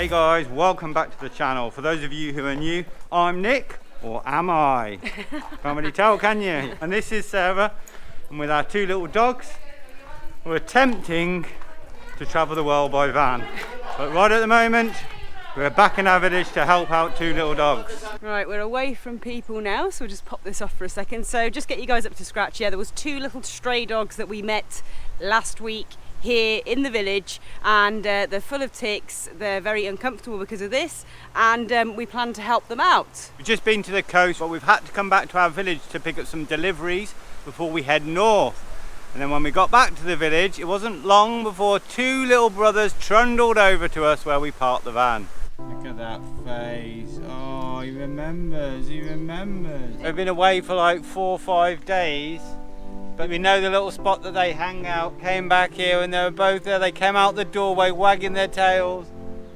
Hey guys, welcome back to the channel. For those of you who are new, I'm Nick, or am I? Can't really tell, can you? And this is Sarah, and with our two little dogs, we're attempting to travel the world by van. But right at the moment, we're back in our village to help out two little dogs. Right, we're away from people now, so we'll just pop this off for a second. So just get you guys up to scratch. Yeah, there was two little stray dogs that we met last week here in the village, and they're full of ticks. They're very uncomfortable because of this, and we plan to help them out. We've just been to the coast, but we've had to come back to our village to pick up some deliveries before we head north. And then when we got back to the village, it wasn't long before two little brothers trundled over to us where we parked the van. Look at that face. Oh, he remembers, he remembers. They've been away for like 4 or 5 days, but we know the little spot that they hang out. Came back here and they were both there. They came out the doorway wagging their tails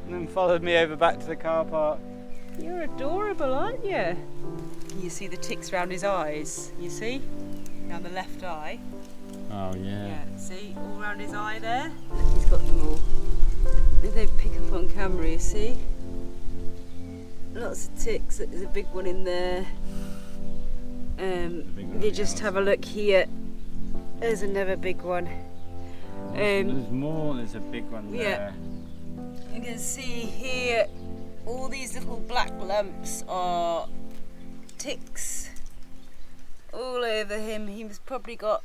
and then followed me over back to the car park. You're adorable, aren't you? You see the ticks around his eyes, you see? Down the left eye. Oh yeah. Yeah, see? All around his eye there. Look, he's got them all. They pick up on camera, you see? Lots of ticks. There's a big one in there. You just have a look here. There's another big one. There's more, there's a big one there. Yeah. You can see here, all these little black lumps are ticks all over him. He's probably got,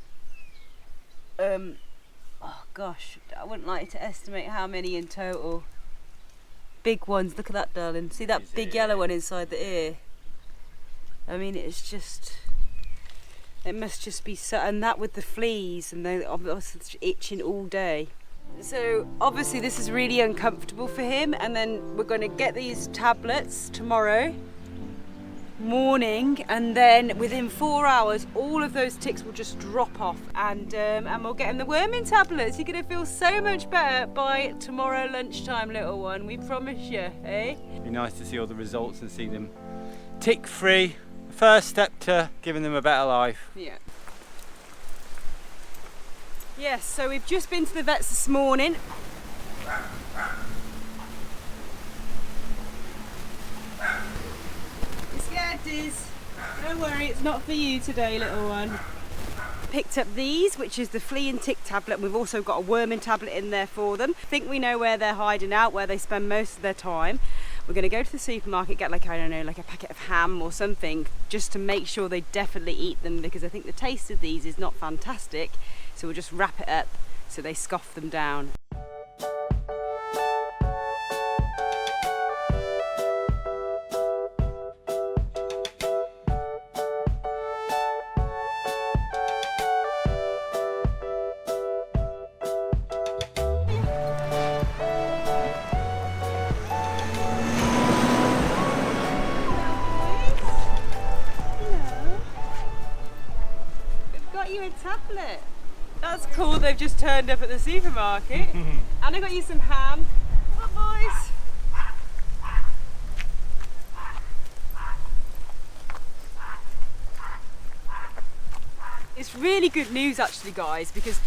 oh gosh, I wouldn't like to estimate how many in total. Big ones, look at that, darling. See that big yellow one inside the ear? I mean, it's just, it must just be so, and that with the fleas, and they're obviously itching all day. So obviously this is really uncomfortable for him, and then we're going to get these tablets tomorrow morning, and then within 4 hours all of those ticks will just drop off, and we'll get him the worming tablets. You're going to feel so much better by tomorrow lunchtime, little one, we promise you, eh? It'd be nice to see all the results and see them tick free. First step to giving them a better life. Yeah. Yes, so we've just been to the vets this morning. You scared, Diz? Don't worry, it's not for you today, little one. Picked up these, which is the flea and tick tablet, and we've also got a worming tablet in there for them. I think we know where they're hiding out, where they spend most of their time. We're going to go to the supermarket, get like, I don't know, like a packet of ham or something, just to make sure they definitely eat them, because I think the taste of these is not fantastic. So we'll just wrap it up so they scoff them down. You a tablet. That's cool, they've just turned up at the supermarket. And I got you some ham. Come on, boys. It's really good news actually, guys, because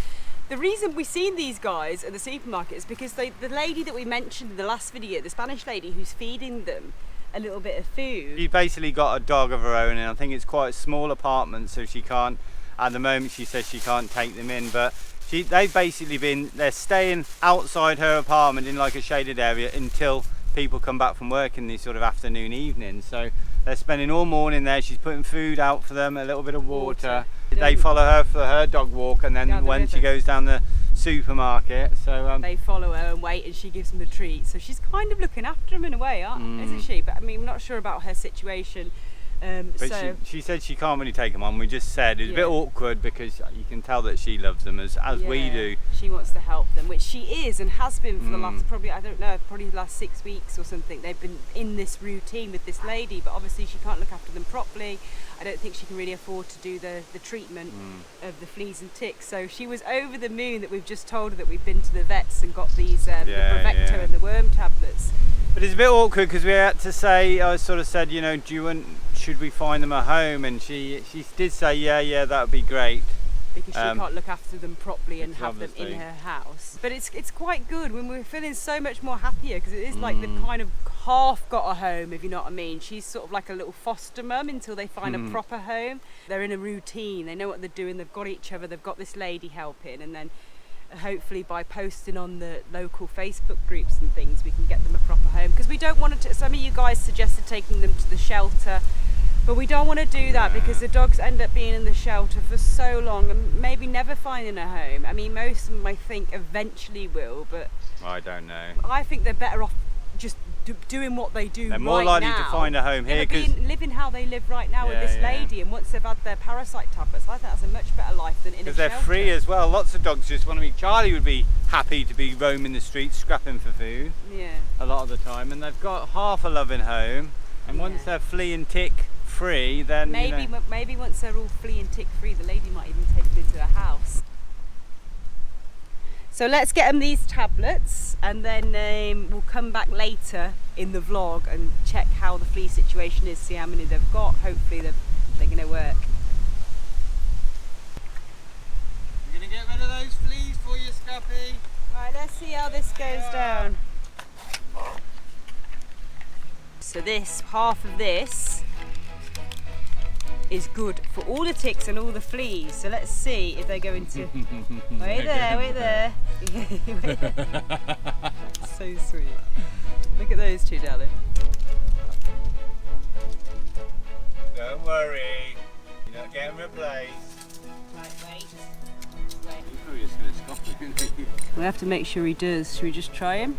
the reason we've seen these guys at the supermarket is because the lady that we mentioned in the last video, the Spanish lady who's feeding them a little bit of food. She's basically got a dog of her own, and I think it's quite a small apartment, so she can't, at the moment she says she can't take them in, but they've basically they're staying outside her apartment in like a shaded area until people come back from work in these sort of afternoon evenings. So they're spending all morning there. She's putting food out for them, a little bit of water. They follow her for her dog walk, and then when she goes down the supermarket, so they follow her and wait, and she gives them the treat. So she's kind of looking after them in a way, isn't she? But I mean, I'm not sure about her situation. But so she said she can't really take them on. We just said it's a bit awkward because you can tell that she loves them as we do. She wants to help them, which she is and has been for the last, probably, I don't know, probably the last 6 weeks or something. They've been in this routine with this lady, but obviously she can't look after them properly. I don't think she can really afford to do the treatment of the fleas and ticks. So she was over the moon that we've just told her that we've been to the vets and got these the Brevecto and the worm tablets. But it's a bit awkward because we had to say, I sort of said, you know, should we find them a home? And she did say, yeah, that would be great. because she can't look after them properly and have them obviously in her house. But it's quite good when we're feeling so much more happier, because it is like they've kind of half got a home, if you know what I mean. She's sort of like a little foster mum until they find a proper home. They're in a routine, they know what they're doing, they've got each other, they've got this lady helping, and then hopefully by posting on the local Facebook groups and things we can get them a proper home, because we don't want to. Some of you guys suggested taking them to the shelter, but we don't want to do that because the dogs end up being in the shelter for so long and maybe never finding a home. I mean, most of them I think eventually will, but I don't know. I think they're better off just doing what they do. They're more likely to find a home here because living how they live right now with this lady, and once they've had their parasite tablets, I think that's a much better life than in a shelter. Because they're free as well. Lots of dogs just want to be. Charlie would be happy to be roaming the streets, scrapping for food. Yeah. A lot of the time, and they've got half a loving home. And once they're flea and tick free, then maybe once they're all flea and tick free, the lady might even take them into her house. So let's get them these tablets, and then we'll come back later in the vlog and check how the flea situation is, see how many they've got. Hopefully they're going to work. You're going to get rid of those fleas for you, Scrappy? Right, let's see how this goes down. So this, half of this, is good for all the ticks and all the fleas. So let's see if they go into... wait there. So sweet. Look at those two, darling. Don't worry, you're not getting replaced. Right, wait. He's probably just going to stop it. We have to make sure he does. Should we just try him?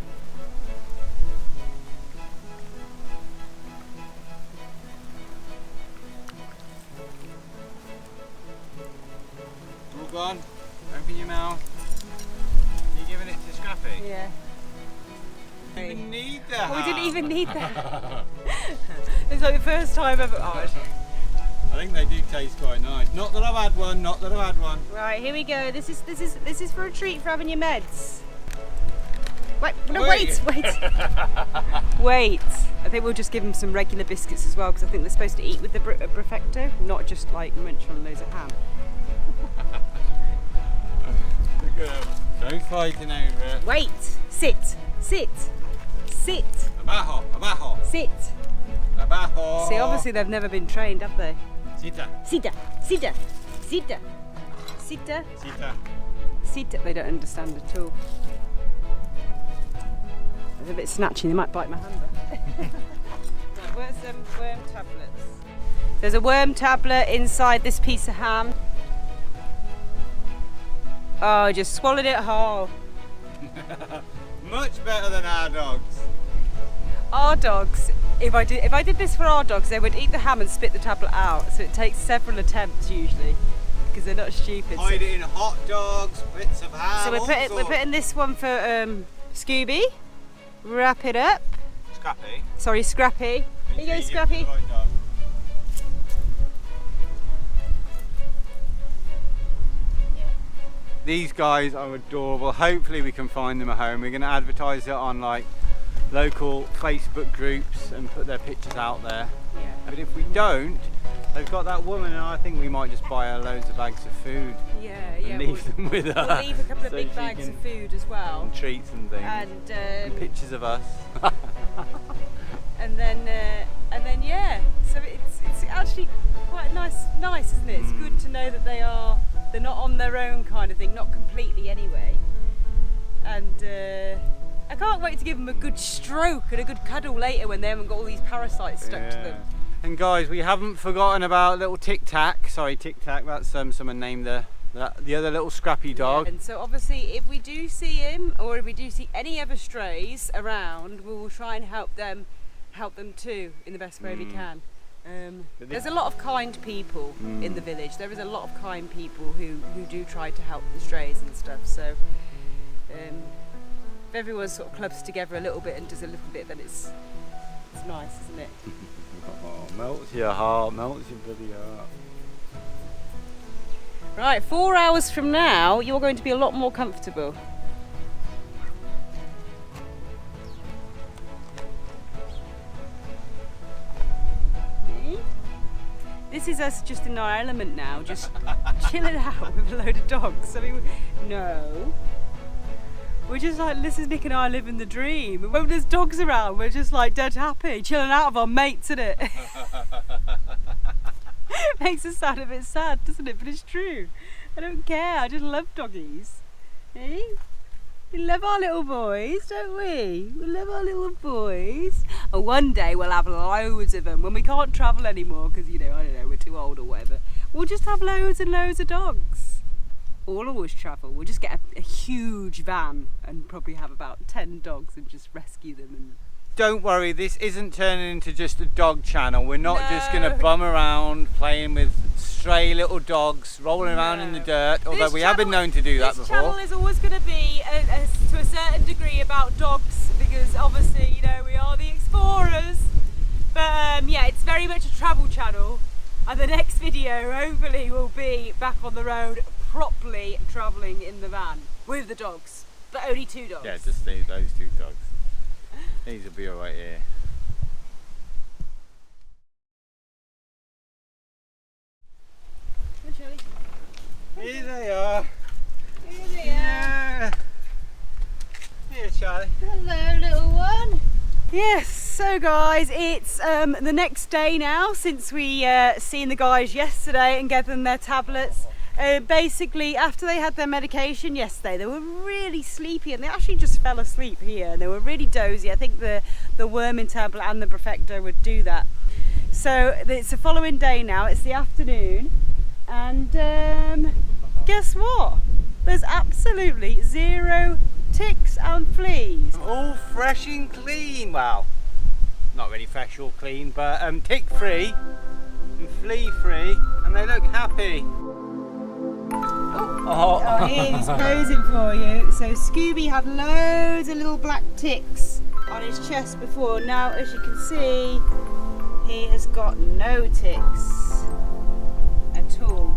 All gone. Open your mouth. Are you giving it to Scrappy? Yeah. We didn't even need that. We didn't even need that. It's like the first time ever. Oh, I think they do taste quite nice. Not that I've had one. Not that I've had one. Right, here we go. This is for a treat for having your meds. Wait, no, wait. Wait. I think we'll just give them some regular biscuits as well, because I think they're supposed to eat with the Perfecto, not just like munch on loads of ham. Look at them. Don't fighting over it. Wait. Sit. Abajo. Sit. Abajo. See, obviously they've never been trained, have they? Sita. Sita. They don't understand at all. They're a bit snatchy, they might bite my hand off. Right, where's some worm tablets? There's a worm tablet inside this piece of ham. Oh, just swallowed it whole. Much better than our dogs. Our dogs, if I did this for our dogs, they would eat the ham and spit the tablet out. So it takes several attempts usually, because they're not stupid. Hide it in hot dogs, bits of ham. So we're putting this one for Scooby. Wrap it up. Scrappy. Sorry, Scrappy. Here you go, Scrappy. These guys are adorable. Hopefully we can find them a home. We're going to advertise it on like local Facebook groups and put their pictures out there. Yeah. But if we don't, they've got that woman, and I think we might just buy her loads of bags of food. And leave them with her. We'll leave a couple of big bags of food as well. And treats and things. And pictures of us. and then yeah. So it's actually quite nice, isn't it? It's good to know that they're not on their own kind of thing, not completely anyway. And I can't wait to give them a good stroke and a good cuddle later when they haven't got all these parasites stuck to them. And guys, we haven't forgotten about little Tic Tac. Sorry, Tic Tac. That's someone named the other little scrappy dog. Yeah, and so obviously, if we do see him, or if we do see any other strays around, we will try and help them too in the best way we can. There's a lot of kind people in the village. There is a lot of kind people who do try to help the strays and stuff. So if everyone sort of clubs together a little bit and does a little bit, then it's nice, isn't it? Oh, melts your heart, melts your bloody heart. Right, 4 hours from now, you're going to be a lot more comfortable. This this is us just in our element now, just chilling out with a load of dogs. I mean, no. We're just like, this is Nick and I living the dream. And when there's dogs around, we're just like dead happy, chilling out with our mates, isn't it? Makes us sound a bit sad, doesn't it? But it's true. I don't care, I just love doggies. Eh? We love our little boys, don't we? We love our little boys. And one day we'll have loads of them when we can't travel anymore because, you know, I don't know, we're too old or whatever. We'll just have loads and loads of dogs. We'll always travel. We'll just get a huge van and probably have about 10 dogs and just rescue them. And don't worry, this isn't turning into just a dog channel. We're not just going to bum around playing with stray little dogs rolling around in the dirt, although we have been known to do that before. This channel is always going to be, to a certain degree, about dogs, because obviously, you know, we are the explorers. But yeah, it's very much a travel channel, and the next video hopefully will be back on the road, properly travelling in the van with the dogs, but only 2 dogs. Yeah, just those 2 dogs. These will be alright here. Hi, Charlie. Here they are. Here they are. Here, Charlie. Hello, little one. Yes, so guys, it's the next day now since we seen the guys yesterday and gave them their tablets. Basically, after they had their medication yesterday, they were really sleepy and they actually just fell asleep here and they were really dozy. I think the worming tablet and the Perfecto would do that. So it's the following day now, it's the afternoon, and guess what? There's absolutely 0 ticks and fleas. All fresh and clean. Well, not really fresh or clean, but tick free and flea free, and they look happy. Oh, he's posing for you. So Scooby had loads of little black ticks on his chest before. Now, as you can see, he has got no ticks at all,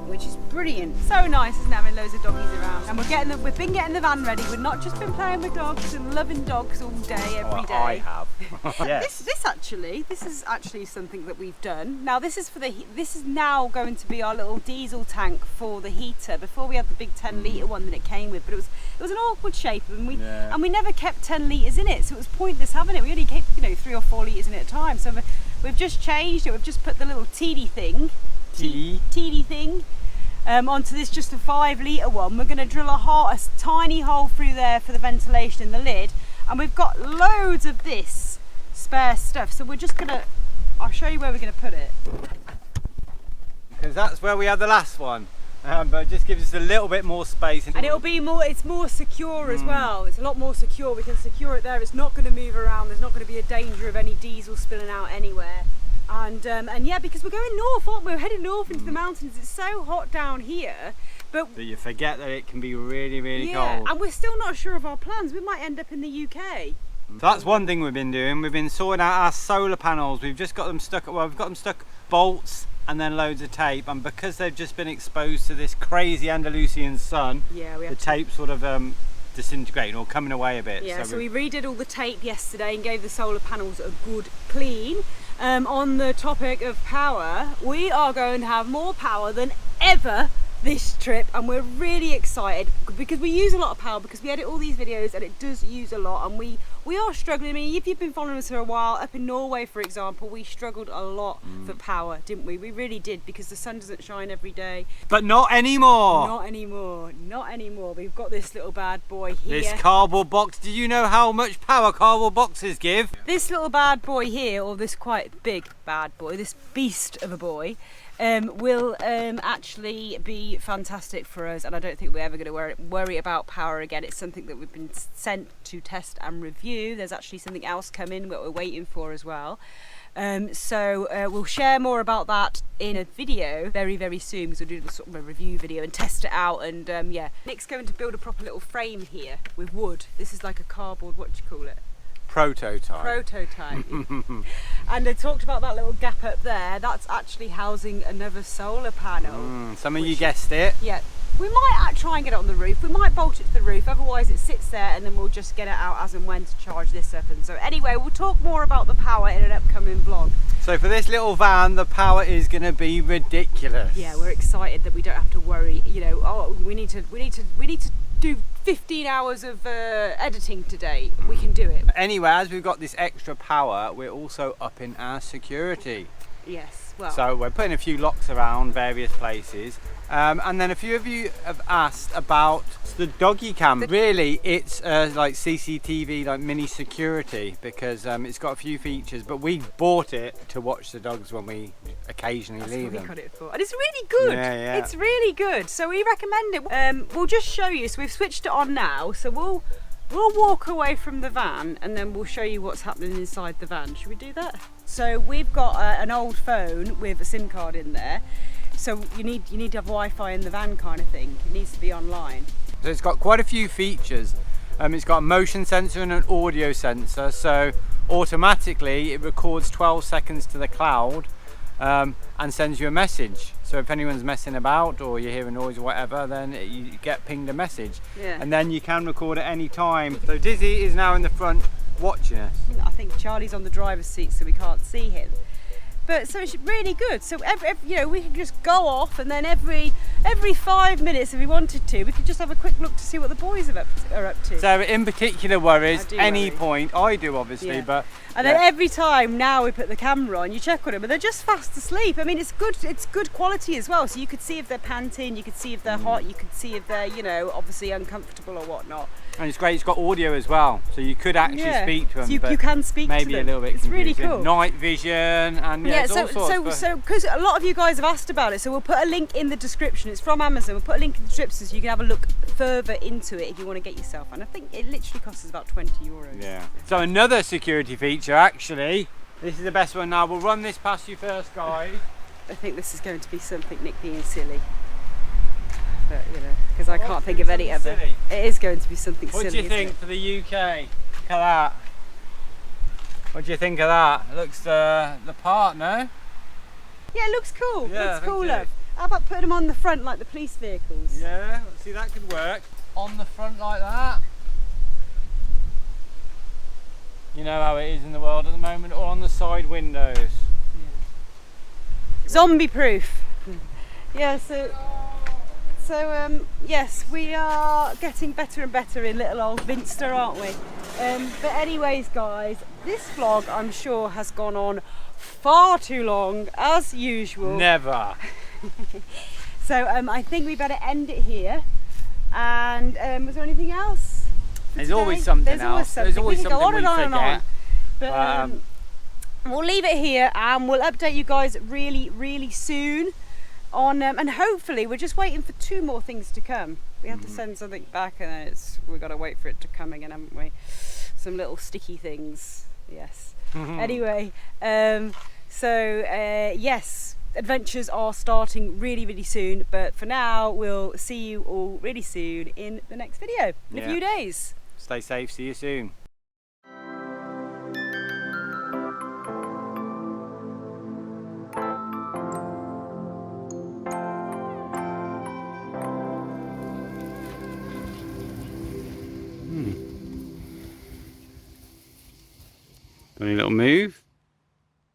which is brilliant. So nice, isn't it, having loads of doggies around? And we've been getting the van ready. We've not just been playing with dogs and loving dogs all day, every day. I have. Yes. This is actually something that we've done. Now this is now going to be our little diesel tank for the heater. Before we had the big 10 litre one that it came with, but it was an awkward shape, and we never kept 10 litres in it, so it was pointless having it. We only kept, you know, 3 or 4 litres in it at a time. So we've just changed it. We've just put the little TD thing onto this, just a 5 litre one. We're going to drill a tiny hole through there for the ventilation in the lid, and we've got loads of this spare stuff, so we're just going to, I'll show you where we're going to put it. Because that's where we had the last one, but it just gives us a little bit more space. And it'll be more, it's more secure as well. It's a lot more secure. We can secure it there. It's not going to move around. There's not going to be a danger of any diesel spilling out anywhere. And yeah, because we're going north, aren't we? We're heading north into the mountains. It's so hot down here, but you forget that it can be really, really cold. And we're still not sure of our plans. We might end up in the UK. So that's one thing we've been doing. We've been sorting out our solar panels. We've just got them stuck. Well, we've got them stuck bolts and then loads of tape. And because they've just been exposed to this crazy Andalusian sun, the tape sort of disintegrating or coming away a bit. Yeah. So we redid all the tape yesterday and gave the solar panels a good clean. On the topic of power, we are going to have more power than ever this trip, and we're really excited because we use a lot of power, because we edit all these videos and it does use a lot, and we are struggling. I mean, if you've been following us for a while, up in Norway for example, we struggled a lot for power, didn't we? We really did, because the sun doesn't shine every day. But not anymore. Not anymore. Not anymore. We've got this little bad boy here. This cardboard box. Do you know how much power cardboard boxes give? This little bad boy here, or this quite big bad boy, this beast of a boy, will actually be fantastic for us, and I don't think we're ever going to worry about power again. It's something that we've been sent to test and review. There's actually something else coming that we're waiting for as well. So we'll share more about that in a video very, very soon, because we'll do sort of a review video and test it out. And yeah, Nick's going to build a proper little frame here with wood. This is like a cardboard, what do you call it? Prototype. And they talked about that little gap up there. That's actually housing another solar panel. Some of you guessed it. Yeah. We might try and get it on the roof. We might bolt it to the roof, otherwise it sits there and then we'll just get it out as and when to charge this up. And so anyway, we'll talk more about the power in an upcoming vlog. So for this little van, the power is going to be ridiculous. Yeah, we're excited that we don't have to worry, you know, oh, we need to do 15 hours of editing today. We can do it. Anyway, as we've got this extra power, we're also upping our security. Yes, well. So we're putting a few locks around various places. And then a few of you have asked about the doggy cam. Really, it's like CCTV, like mini security, because it's got a few features, but we bought it to watch the dogs when we occasionally leave them. Got it for. And it's really good. Yeah. It's really good. So we recommend it. We'll just show you. So we've switched it on now. So we'll walk away from the van and then we'll show you what's happening inside the van. Should we do that? So we've got an old phone with a SIM card in there. So you need to have Wi-Fi in the van kind of thing. It needs to be online. So it's got quite a few features. It's got a motion sensor and an audio sensor. So automatically it records 12 seconds to the cloud and sends you a message. So if anyone's messing about or you hear a noise or whatever, then you get pinged a message. Yeah. And then you can record at any time. So Dizzee is now in the front watching us. I think Charlie's on the driver's seat so we can't see him. But so it's really good. So you know, we can just go off and then every 5 minutes if we wanted to, we could just have a quick look to see what the boys are up to. So in particular worries, any worry. point, I do obviously, Yeah. but... And then every time now we put the camera on, you check on them and they're just fast asleep. I mean, it's good quality as well. So you could see if they're panting, you could see if they're hot, you could see if they're, you know, obviously uncomfortable or whatnot. And it's great, it's got audio as well, so you could actually speak to them. So you can speak to them. Maybe a little bit It's really confusing. cool. Night vision, and it's all sorts. So because a lot of you guys have asked about it, so we'll put a link in the description. It's from Amazon. We'll put a link in the description so you can have a look further into it if you want to get yourself. And I think it literally costs us about €20. Yeah. So another security feature, actually, this is the best one now. We'll run this past you first, guys. I think this is going to be something nicky and silly. But, you know, because I can't think of any other. Silly. It is going to be something silly. What do you think for the UK? Look at that. What do you think of that? It looks the part, no? Yeah, it looks cool. Yeah, looks cool, thank you. love. How about putting them on the front like the police vehicles? Yeah, see, that could work. On the front like that. You know how it is in the world at the moment, or on the side windows. Yeah. Zombie proof. Yeah, so yes, we are getting better and better in little old Vinster, aren't we? But anyways, guys, this vlog I'm sure has gone on far too long, as usual. Never. So I think we better end it here. And was there anything else? There's always something else. There's always we can something go on and on and on. But we'll leave it here and we'll update you guys really, really soon. On and hopefully we're just waiting for 2 more things to come. We have to send something back and then we've got to wait for it to come again, haven't we? Some little sticky things. Yes. Anyway, yes, adventures are starting really, really soon, but for now we'll see you all really soon in the next video in a few days. Stay safe, see you soon. Funny little move.